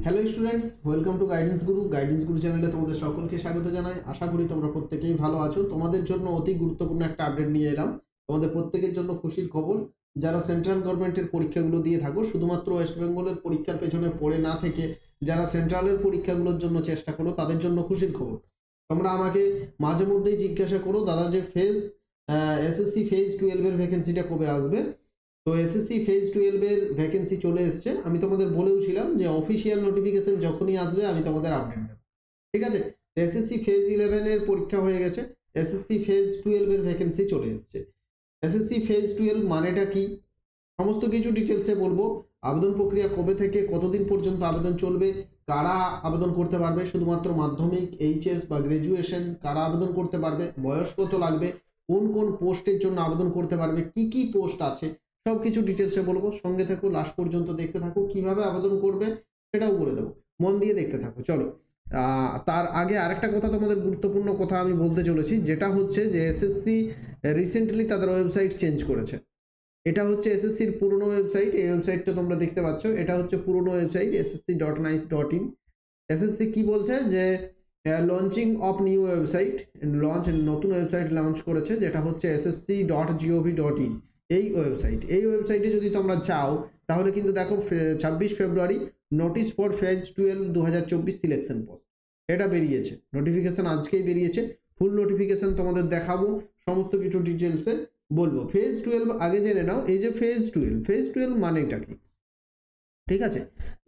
Hello students, welcome to guidance গুরু চ্যানেলে তোমাদের সকলকে স্বাগত জানাই। আশা করি তোমরা প্রত্যেকেই ভালো আছো। তোমাদের জন্য অতি গুরুত্বপূর্ণ একটা আপডেট নিয়ে এলাম। তোমাদের প্রত্যেকের জন্য খুশির খবর। যারা সেন্ট্রাল গভর্নমেন্টের পরীক্ষাগুলো দিয়ে থাকো, শুধুমাত্র ওয়েস্ট বেঙ্গলের পরীক্ষার পেছনে পড়ে না থেকে যারা সেন্ট্রালের পরীক্ষাগুলোর জন্য চেষ্টা করো, তাদের জন্য খুশির খবর। তোমরা আমাকে মাঝে মধ্যেই জিজ্ঞাসা করো, দাদা যে এসএসসি ফেজ 12 এর ভ্যাকেন্সিটা কবে আসবে। তো এসএসসি ফেজ 12 এর ভ্যাকেন্সি চলে এসছে। আমি তোমাদের বলেও ছিলাম যে অফিসিয়াল নোটিফিকেশন যখনই আসবে আমি তোমাদের আপডেট দেবো, ঠিক আছে। এসএসসি ফেজ 11 এর পরীক্ষা হয়ে গেছে, এসএসসি ফেজ 12 এর ভ্যাকেন্সি চলে এসছে। এসএসসি ফেজ 12 মানেটা কি, সমস্ত কিছু ডিটেলসে বলবো। আবেদন প্রক্রিয়া কবে থেকে কতদিন পর্যন্ত আবেদন চলবে, কারা আবেদন করতে পারবে, শুধুমাত্র মাধ্যমিক, এইচএস বা গ্রাজুয়েশন কারা আবেদন করতে পারবে, বয়স কত লাগবে, কোন কোন পোস্টের জন্য আবেদন করতে পারবে, কি কি পোস্ট আছে, সবকিছু ডিটেলসে বলবো। সঙ্গে থাকো, লাস্ট পর্যন্ত দেখতে থাকো। কিভাবে আবেদন করবে সেটাও বলে দেবো, মন দিয়ে দেখতে থাকো। চলো, তার আগে আরেকটা কথা, তোমাদের গুরুত্বপূর্ণ কথা আমি বলতে চলেছি, যেটা হচ্ছে যে এসএসসি রিসেন্টলি তাদের ওয়েবসাইট চেঞ্জ করেছে। এটা হচ্ছে এসএসসির পুরনো ওয়েবসাইট। এই ওয়েবসাইটটা তোমরা দেখতে পাচ্ছ, এটা হচ্ছে পুরনো ওয়েবসাইট ssc.nice.in। এসএসসি কি বলছে যে লঞ্চিং অফ নিউ ওয়েবসাইট, নতুন ওয়েবসাইট লঞ্চ করেছে, যেটা হচ্ছে ssc.gov.in। এই ওয়েবসাইটে যদি তোমরা যাও তাহলে কিন্তু দেখো 26 February notice for phase 12 2024 selection post, এটা বেরিয়েছে। নোটিফিকেশন আজকেই বেরিয়েছে। ফুল নোটিফিকেশন তোমাদের দেখাবো, সমস্ত কিছু ডিটেলসে বলবো। ফেজ 12 আগে জেনে নাও। এই যে ফেজ 12 মানেটা কি, ঠিক আছে।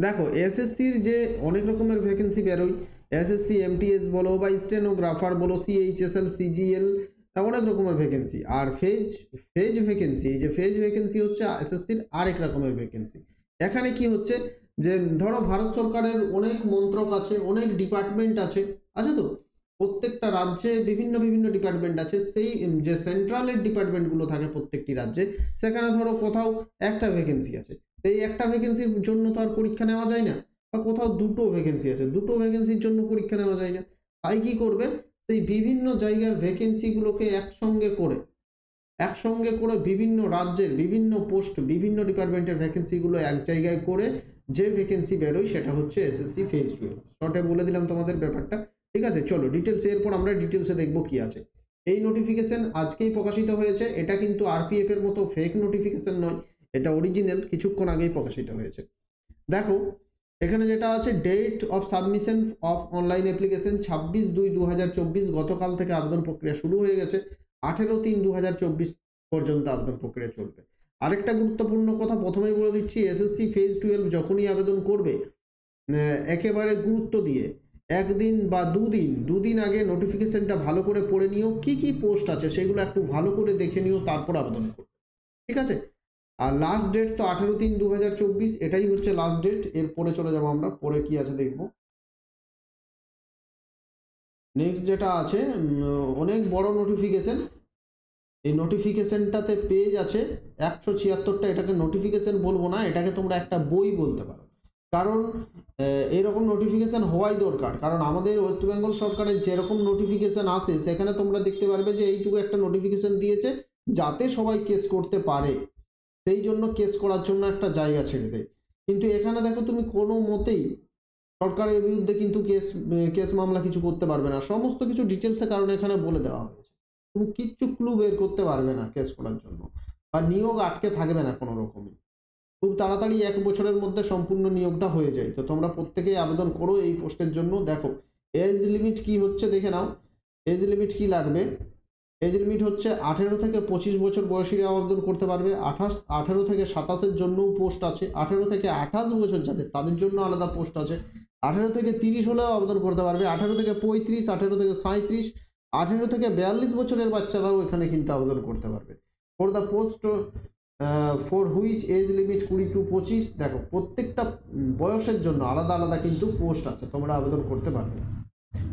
দেখো, এসএসসির যে অনেক রকমের ভ্যাকেন্সি বেরোয়, এসএসসি এমটিএস বলো বা স্টেনোগ্রাফার বলো, সিএইচএসএল, সিজিএল, অনেক রকমের ভ্যাকেন্সি। আর ফেজ ভ্যাকেন্সি, যে ফেজ ভ্যাকেন্সি হচ্ছে এসএসসির আরেক রকমের ভ্যাকেন্সি। এখানে কি হচ্ছে যে ধরো ভারত সরকারের অনেক মন্ত্রক আছে, অনেক ডিপার্টমেন্ট আছে, আছে তো। প্রত্যেকটা রাজ্যে বিভিন্ন বিভিন্ন ডিপার্টমেন্ট আছে। সেই যে সেন্ট্রালের ডিপার্টমেন্টগুলো থাকে প্রত্যেকটি রাজ্যে, সেখানে ধরো কোথাও একটা ভ্যাকেন্সি আছে। এই একটা ভ্যাকেন্সির জন্য তো আর পরীক্ষা নেওয়া যায় না, বা কোথাও দুটো ভ্যাকেন্সি আছে, দুটো ভ্যাকেন্সির জন্য পরীক্ষা নেওয়া যায় না। তাই কি করবে, সেই বিভিন্ন জায়গার ভ্যাকেন্সিগুলোকে একসঙ্গে করে বিভিন্ন রাজ্যের বিভিন্ন পোস্ট, বিভিন্ন ডিপার্টমেন্টের ভ্যাকেন্সিগুলো এক জায়গায় করে যে ভ্যাকেন্সি বেরোয় সেটা হচ্ছে এসএসসি ফেজ 12। শর্টে বলে দিলাম তোমাদের ব্যাপারটা, ঠিক আছে। চলো ডিটেলসে, এরপর আমরা ডিটেলসে দেখবো কি আছে। এই নোটিফিকেশন আজকেই প্রকাশিত হয়েছে। এটা কিন্তু আরপিএফ এর মতো ফেক নোটিফিকেশন নয়, এটা অরিজিনাল, কিছুক্ষণ আগেই প্রকাশিত হয়েছে। দেখো, এখানে যেটা আছে, date of submission of online application 26/2/2024, গতকাল থেকে আবেদন প্রক্রিয়া শুরু হয়ে গেছে। 18/3/2024 পর্যন্ত আবেদন প্রক্রিয়া চলবে। আরেকটা গুরুত্বপূর্ণ কথা প্রথমেই বলে দিচ্ছি, এসএসসি ফেজ 12 যখনই আবেদন করবে, একেবারে গুরুত্ব দিয়ে একদিন বা দুদিন আগে নোটিফিকেশনটা ভালো করে পড়ে নিও। কি কি পোস্ট আছে সেগুলো একটু ভালো করে দেখে নিও, তারপর আবেদন করবে, ঠিক আছে। আর লাস্ট ডেট তো 18/3/2024, এটাই হচ্ছে লাস্ট ডেট। এরপরে চলে যাবো আমরা, পরে কি আছে দেখবো। নেক্সট যেটা আছে, অনেক বড় নোটিফিকেশন। এই নোটিফিকেশনটাতে পেজ আছে 176টা। এটাকে নোটিফিকেশন বলবো না, এটাকে তোমরা একটা বই বলতে পারো। কারণ এরকম নোটিফিকেশন হওয়াই দরকার, কারণ আমাদের ওয়েস্ট বেঙ্গল সরকারের যেরকম নোটিফিকেশন আসে, সেখানে তোমরা দেখতে পারবে যে এইটুকু একটা নোটিফিকেশন দিয়েছে যাতে সবাই কেস করতে পারে, সেই জন্য কেস করার জন্য একটা জায়গা ছেড়ে দেয়। কিন্তু এখানে দেখো, তুমি কোনো মতেই সরকারের বিরুদ্ধে কিন্তু কেস মামলা কিছু করতে পারবে না। সমস্ত কিছু ডিটেলসের কারণে এখানে বলে দেওয়া হয়েছে। তুমি কিচ্ছু ক্লু বের করতে পারবে না কেস করার জন্য, বা নিয়োগ আটকে থাকবে না কোনো রকমই। খুব তাড়াতাড়ি 1 বছরের মধ্যে সম্পূর্ণ নিয়োগটা হয়ে যায়। তো তোমরা প্রত্যেকেই আবেদন করো এই পোস্টের জন্য। দেখো, এজ লিমিট কি হচ্ছে দেখে নাও। এজ লিমিট কি লাগবে, এজ লিমিট হচ্ছে 18 থেকে 25 বছর বয়সীরা আবেদন করতে পারবে। 18 থেকে 27-এর জন্যও পোস্ট আছে। 18 থেকে 28 বছর যাদের, তাদের জন্য আলাদা পোস্ট আছে। 18 থেকে 30 হলেও আবেদন করতে পারবে। 18 থেকে 35, 18 থেকে 37, 18 থেকে 42 বছরের বাচ্চারাও এখানে কিন্তু আবেদন করতে পারবে। For the post for which age limit 20 to 25। দেখো, প্রত্যেকটা বয়সের জন্য আলাদা আলাদা কিন্তু পোস্ট আছে, তোমরা আবেদন করতে পারবে,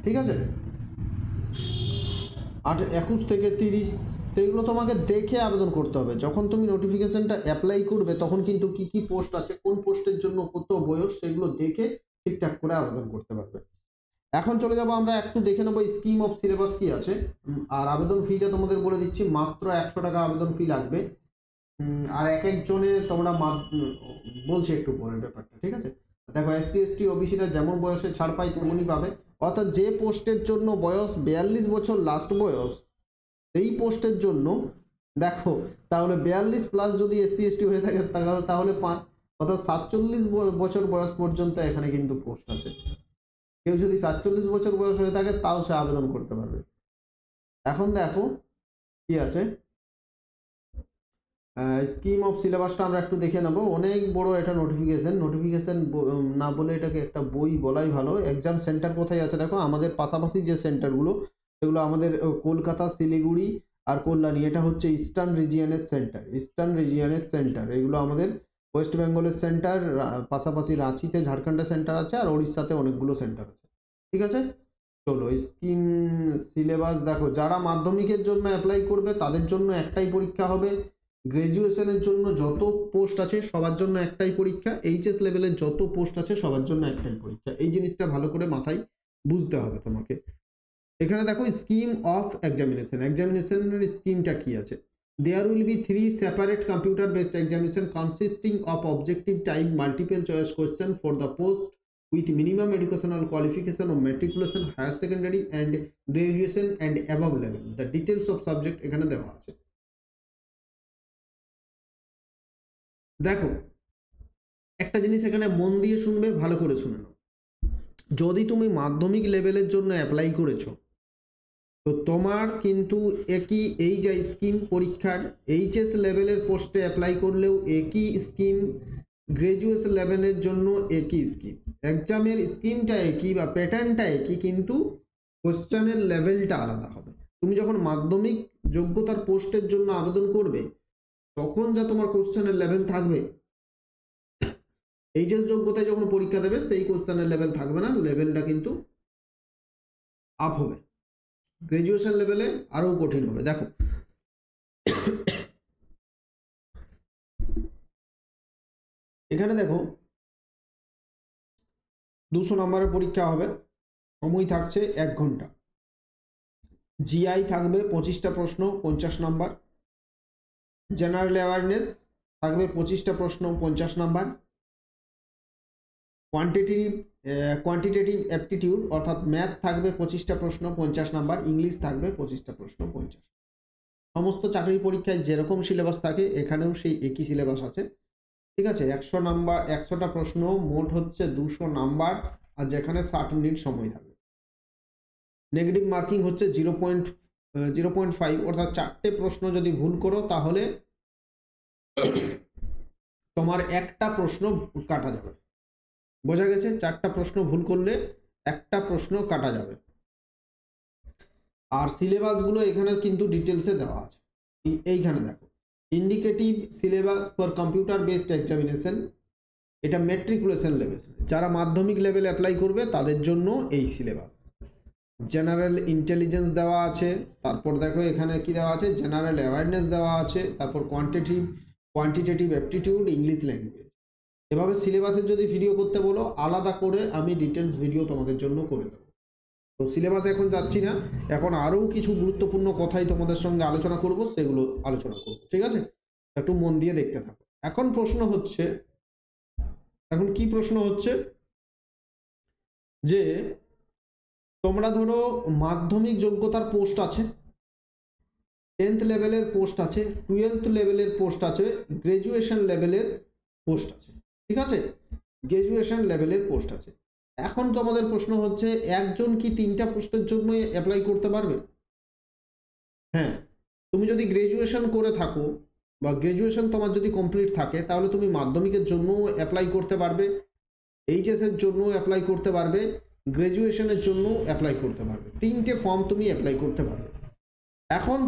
ঠিক আছে। 21 থেকে 30, তো এগুলো তোমাকে দেখে আবেদন করতে হবে। যখন তুমি নোটিফিকেশনটা অ্যাপ্লাই করবে তখন কিন্তু কি কি পোস্ট আছে, কোন পোস্টের জন্য কত বয়স, সেগুলো দেখে ঠিকঠাক করে আবেদন করতে পারবে। এখন চলে যাবো আমরা, একটু দেখে নেবো স্কিম অফ সিলেবাস কি আছে। আর আবেদন ফিটা তোমাদের বলে দিচ্ছি, মাত্র 100 টাকা আবেদন ফি লাগবে। আর এক একজনে তোমরা বলছি একটু পরের ব্যাপারটা, ঠিক আছে। দেখো SC ST OBCরা যেমন বয়সে ছাড় পায় তেমনই পাবে, অর্থাৎ যে পোস্টের জন্য বয়স 42 বছর লাস্ট বয়স, এই পোস্টের জন্য দেখো তাহলে 42 প্লাস যদি SC ST হয়ে থাকে তাহলে 5, অর্থাৎ 47 বছর বয়স পর্যন্ত এখানে কিন্তু পোস্ট আছে। কেউ যদি 47 বছর বয়স হয়ে থাকে তাও সে আবেদন করতে পারবে। এখন দেখো কি আছে, স্কিম অফ সিলেবাসটা আমরা একটু দেখে নেব। অনেক বড় এটা নোটিফিকেশন না বলে এটাকে একটা বই বলাই ভালো। এক্সাম সেন্টার কোথায় আছে দেখো, আমাদের পাশাপাশি যে সেন্টারগুলো সেগুলো আমাদের কলকাতা, শিলিগুড়ি আর কল্যাণী, এটা হচ্ছে ইস্টার্ন রিজিয়নের সেন্টার। এগুলো আমাদের ওয়েস্ট বেঙ্গলের সেন্টার, পাশাপাশি রাঁচিতে ঝাড়খণ্ডের সেন্টার আছে, আর ওড়িশাতে অনেকগুলো সেন্টার আছে। ঠিক আছে, চলো স্কিম সিলেবাস দেখো। যারা মাধ্যমিকের জন্য অ্যাপ্লাই করবে তাদের জন্য একটাই পরীক্ষা হবে, গ্র্যাজুয়েশনের জন্য যত পোস্ট আছে সবার জন্য একটাই পরীক্ষা, এইচএস লেভেলের যত পোস্ট আছে সবার জন্য একটাই পরীক্ষা। এই জিনিসটা ভালো করে মাথায় বুঝতে হবে তোমাকে। এখানে দেখো স্কিম অফ এক্সামিনেশনের স্কিমটা কি আছে। There will be 3 separate computer based examination consisting of objective type multiple choice question for the post with minimum educational qualification of matriculation, higher secondary and graduation and above level. The details of subject এখানে দেওয়া আছে। দেখো একটা জিনিস এখানে মন দিয়ে শুনবে, ভালো করে শুনে নাও। যদি তুমি মাধ্যমিক লেভেলের জন্য অ্যাপ্লাই করেছো তো তোমার কিন্তু একই এই যে স্কিম পরীক্ষার এইচএস লেভেলের পোস্টে অ্যাপ্লাই করলেও একই স্কিম, গ্র্যাজুয়েশন লেভেলের জন্য একই স্কিম, এক্সামের স্কিমটা একই বা প্যাটার্নটা একই, কিন্তু কোশ্চেনের লেভেলটা আলাদা হবে। তুমি যখন মাধ্যমিক যোগ্যতার পোস্টের জন্য আবেদন করবে তখন যা তোমার কোশ্চেনের লেভেল থাকবে, এইচএস যোগ্যতায় যখন পরীক্ষা দেবে সেই কোশ্চেনের লেভেল থাকবে না, লেভেলটা কিন্তু আপ হবে। গ্র্যাজুয়েশন লেভেলে আরও কঠিন হবে। দেখো এখানে দেখো 200 নম্বরের পরীক্ষা হবে, সময় থাকছে 1 ঘন্টা। জিআই থাকবে 25টা প্রশ্ন 50 নম্বর, জেনারেল অ্যাওয়ারনেস থাকবে 25টা প্রশ্ন 50 নম্বর, কোয়ান্টিটেটিভ অ্যাপটিটিউড অর্থাৎ ম্যাথ থাকবে 25টা প্রশ্ন 50 নম্বর, ইংলিশ থাকবে 25টা প্রশ্ন 50। সমস্ত চাকরির পরীক্ষায় যেরকম সিলেবাস থাকে এখানেও সেই একই সিলেবাস আছে। ঠিক আছে, 100 নাম্বার 100টা প্রশ্ন, মোট হচ্ছে 200 নাম্বার, আর যেখানে 60 মিনিট সময় থাকবে। নেগেটিভ মার্কিং হচ্ছে 0.5, অর্থাৎ 4টে প্রশ্ন যদি ভুল করো তাহলে তোমার একটা প্রশ্ন কাটা যাবে। বোঝা গেছে, 4টা প্রশ্ন ভুল করলে একটা প্রশ্ন কাটা যাবে। আর সিলেবাসগুলো এখানে কিন্তু ডিটেলসে দেওয়া আছে। এইখানে দেখো indicative syllabus for computer based examination, এটা ম্যাট্রিকুলেশন লেভেল, যারা মাধ্যমিক লেভেল অ্যাপ্লাই করবে তাদের জন্য এই সিলেবাস। জেনারেল ইন্টেলিজেন্স দেওয়া আছে, তারপর দেখো এখানে কি দেওয়া আছে, জেনারেল অ্যাওয়ারনেস দেওয়া আছে, তারপর কোয়ান্টিটেটিভ অ্যাপটিটিউড, ইংলিশ ল্যাঙ্গুয়েজ। এভাবে সিলেবাসের যদি ভিডিও করতে বলো আলাদা করে আমি ডিটেলস ভিডিও তোমাদের জন্য করে দেবো। তো সিলেবাস এখন যাচ্ছি না, এখন আরও কিছু গুরুত্বপূর্ণ কথাই তোমাদের সঙ্গে আলোচনা করব, সেগুলো আলোচনা করব। ঠিক আছে, একটু মন দিয়ে দেখতে থাকো। এখন কি প্রশ্ন হচ্ছে যে তোমরা ধরো মাধ্যমিক যোগ্যতার পোস্ট আছে, 10th লেভেলের পোস্ট আছে, 12th লেভেলের পোস্ট আছে, গ্র্যাজুয়েশন লেভেলের পোস্ট আছে। ঠিক আছে, গ্র্যাজুয়েশন লেভেলের পোস্ট আছে। এখন তোমাদের প্রশ্ন হচ্ছে একজন কি 3টা পোস্টের জন্য অ্যাপ্লাই করতে পারবে? হ্যাঁ, তুমি যদি গ্র্যাজুয়েশন করে থাকো বা গ্র্যাজুয়েশন তোমার যদি কমপ্লিট থাকে তাহলে তুমি মাধ্যমিকের জন্য অ্যাপ্লাই করতে পারবে, এইচএস এর জন্য অ্যাপ্লাই করতে পারবে, গ্র্যাজুয়েশনের জন্য অ্যাপ্লাই করতে পারবে। 3টে ফর্ম তুমি অ্যাপ্লাই করতে পারবে। এখন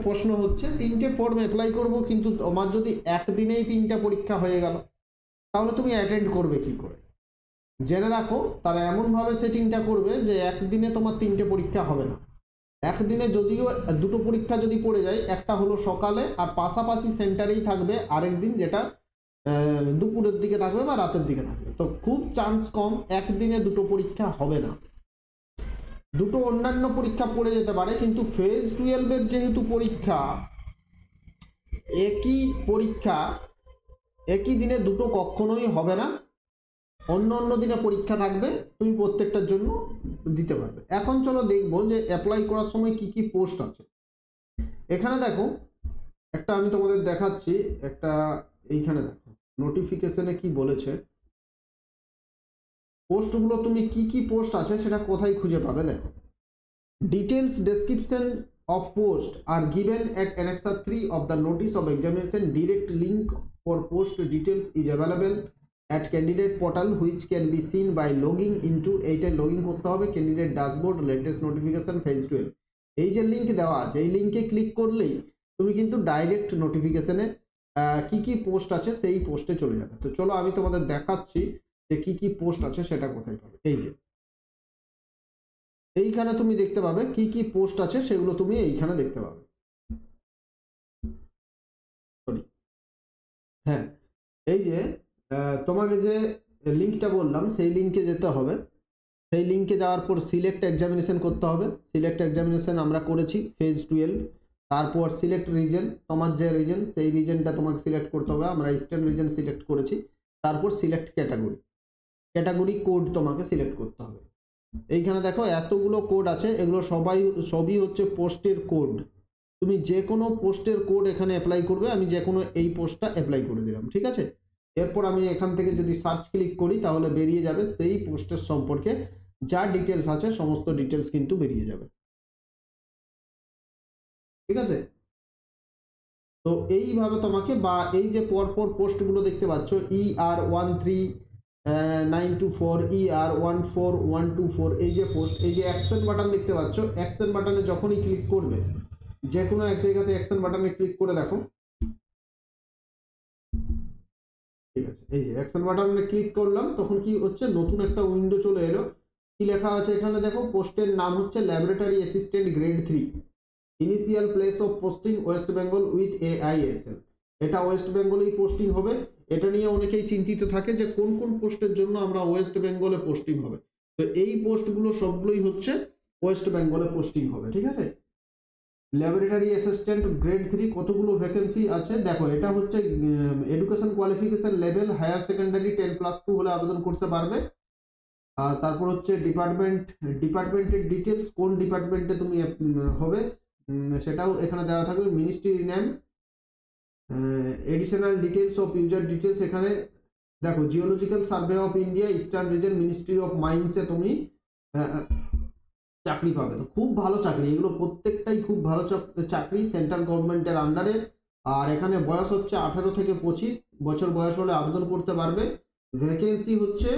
প্রশ্ন হচ্ছে 3টে ফর্ম অ্যাপ্লাই করব, কিন্তু তোমার যদি একদিনেই 3টা পরীক্ষা হয়ে গেল তাহলে তুমি অ্যাটেন্ড করবে কি করে? জেনে রাখো তারা এমনভাবে সেটিংটা করবে যে একদিনে তোমার 3টে পরীক্ষা হবে না। একদিনে যদিও 2টো পরীক্ষা যদি পড়ে যায়, একটা হলো সকালে আর পাশাপাশি সেন্টারেই থাকবে আরেকদিন, যেটা দুপুরের দিকে থাকবে বা রাতের দিকে থাকবে। তো খুব চান্স কম একদিনে 2টো পরীক্ষা হবে না। 2টো অন্যান্য পরীক্ষা পড়ে যেতে পারে, কিন্তু ফেজ 12-এর যেহেতু পরীক্ষা একই দিনে 2টো কখনোই হবে না। অন্য অন্য দিনে পরীক্ষা থাকবে, তুমি প্রত্যেকটার জন্য দিতে পারবে। এখন চলো দেখবো যে অ্যাপ্লাই করার সময় কি কি পোস্ট আছে। এখানে দেখো একটা আমি তোমাদের দেখাচ্ছি, একটা এইখানে দেখো নোটিফিকেশনে কি বলেছে, পোস্টগুলো তুমি কি কি পোস্ট আছে সেটা কোথায় খুঁজে পাবে। দেখো, details description of post are given at annexure 3 of the notice of examination. Direct link for post details is available at candidate portal which can be seen by logging into এইটা login করতে হবে candidate dashboard latest notification phase 12। এই যে link দেওয়া আছে এই লিংকে click করলেই তুমি কিন্তু ডাইরেক্ট নোটিফিকেশনে কি কি পোস্ট আছে সেই পোস্টে চলে যাবে। তো চলো আমি তোমাদের দেখাচ্ছি যে কি কি পোস্ট আছে সেটা কোথায় পাবে। এই যে এইখানে তুমি দেখতে পাবে কি কি পোস্ট আছে সেগুলো তুমি এইখানে দেখতে পাবে। হ্যাঁ, এই যে তোমাকে যে লিঙ্কটা বললাম সেই লিঙ্কে যেতে হবে। সেই লিঙ্কে যাওয়ার পর সিলেক্ট এক্সামিনেশন করতে হবে। সিলেক্ট এক্সামিনেশন আমরা করেছি ফেজ 12। তারপর সিলেক্ট রিজন, তোমার যে রিজন সেই রিজনটা তোমাকে সিলেক্ট করতে হবে। আমরা ইস্টার্ন রিজন সিলেক্ট করেছি। তারপর সিলেক্ট ক্যাটাগরি, ক্যাটাগরি কোড তোমাকে সিলেক্ট করতে হবে। এইখানে দেখো এতগুলো কোড আছে, এগুলো সবই হচ্ছে পোস্টের কোড। তুমি যে কোনো পোস্টের কোড এখানে অ্যাপ্লাই করবে। আমি যে কোনো এই পোস্টটা অ্যাপ্লাই করে দিলাম, ঠিক আছে। এরপর আমি এখান থেকে যদি সার্চ ক্লিক করি তাহলে বেরিয়ে যাবে সেই পোস্টের সম্পর্কে যা ডিটেলস আছে, সমস্ত ডিটেলস কিন্তু বেরিয়ে যাবে, ঠিক আছে। তো এইভাবে তোমাকে, বা এই যে পরপর পোস্টগুলো দেখতে পাচ্ছ ER13924 ER14124, এই যে পোস্ট, এই যে অ্যাকশন বাটন দেখতে পাচ্ছ, অ্যাকশন বাটনে যখনই ক্লিক করবে, যে কোনো এক জায়গাতে অ্যাকশন বাটনে ক্লিক করে দেখো, ঠিক আছে। এই যে অ্যাকশন বাটনে ক্লিক করলাম তখন কি হচ্ছে, নতুন একটা উইন্ডো চলে এলো। কি লেখা আছে এখানে দেখো, পোস্টের নাম হচ্ছে laboratory assistant grade 3, initial place of posting West Bengal with AISL। এটা ওয়েস্ট বেঙ্গলেই পোস্টিং হবে। এটা নিয়ে অনেকেই চিন্তিত থাকে যে কোন কোন পোস্টের জন্য আমরা ওয়েস্ট বেঙ্গলে পোস্টিং হবে। তো এই পোস্টগুলো সবগুলোই হচ্ছে ওয়েস্ট বেঙ্গলে পোস্টিং হবে, ঠিক আছে। ল্যাবরেটরি অ্যাসিস্ট্যান্ট গ্রেড 3 কতগুলো ভ্যাকেন্সি আছে দেখো, এটা হচ্ছে education qualification level higher secondary 10+2 হলে আবেদন করতে পারবে। আর তারপর হচ্ছে ডিপার্টমেন্টের ডিটেলস, কোন ডিপার্টমেন্টে তুমি হবে সেটাও এখানে দেওয়া থাকবে। Ministry name, additional details of user details, এখানে দেখো geological survey of India eastern region ministry of মাইন্সে তুমি চাকরি পাবে। তো খুব ভালো চাকরি, এগুলো প্রত্যেকটাই খুব ভালো চাকরি সেন্ট্রাল গভর্নমেন্টের আন্ডারে। আর এখানে বয়স হচ্ছে 18 থেকে 25 বছর বয়স হলে আবেদন করতে পারবে। ভ্যাকেন্সি হচ্ছে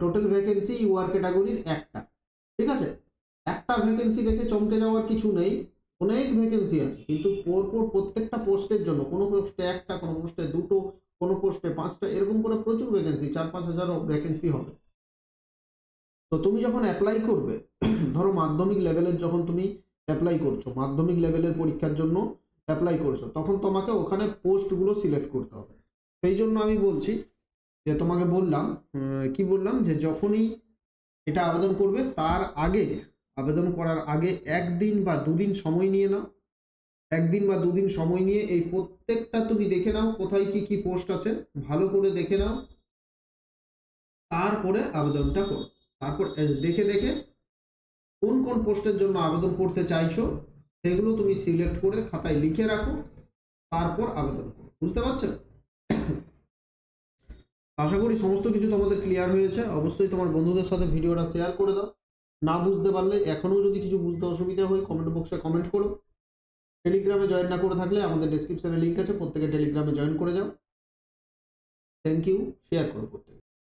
টোটাল ভ্যাকেন্সি ইউআর ক্যাটাগরির একটা, ঠিক আছে। একটা ভ্যাকেন্সি দেখে চমকে যাওয়ার কিছু নেই, অনেক ভ্যাকেন্সি আছে, কিন্তু পরপর প্রত্যেকটা পোস্টের জন্য কোনো পোস্টে একটা, কোনো পোস্টে দুটো, কোনো পোস্টে 5টা, এরকম করে প্রচুর ভ্যাকেন্সি, 4-5 হাজার ভ্যাকেন্সি হবে। তো তুমি যখন অ্যাপ্লাই করবে, ধরো মাধ্যমিক লেভেলের যখন তুমি অ্যাপ্লাই করছো, মাধ্যমিক লেভেলের পরীক্ষার জন্য অ্যাপ্লাই করছো, তখন তোমাকে ওখানে পোস্টগুলো সিলেক্ট করতে হবে। সেই জন্য আমি বলছি যে তোমাকে বললাম, কি বললাম, যে যখনই এটা আবেদন করবে তার আগে, আবেদন করার আগে 1 দিন বা 2 দিন সময় নিয়ে নাও। 1 দিন বা 2 দিন সময় নিয়ে এই প্রত্যেকটা তুমি দেখে নাও কোথায় কি কি পোস্ট আছে, ভালো করে দেখে নাও। তারপরে আবেদনটা করো। তারপর দেখে দেখে কোন কোন পোস্টের জন্য আবেদন করতে চাইছো সেগুলো তুমি সিলেক্ট করে খাতায় লিখে রাখো, তারপর আবেদন করো। বুঝতে পারছো? আশা করি সমস্ত কিছু তোমাদের ক্লিয়ার হয়েছে। অবশ্যই তোমার বন্ধুদের সাথে ভিডিওটা শেয়ার করে দাও। না বুঝতে পারলে, এখনো যদি কিছু বুঝতে অসুবিধা হয়, কমেন্ট বক্সে কমেন্ট করো। টেলিগ্রামে জয়েন না করে থাকলে আমাদের ডেসক্রিপশনে লিঙ্ক আছে, প্রত্যেকে টেলিগ্রামে জয়েন করে যাও। থ্যাংক ইউ, শেয়ার করো প্রত্যেকে।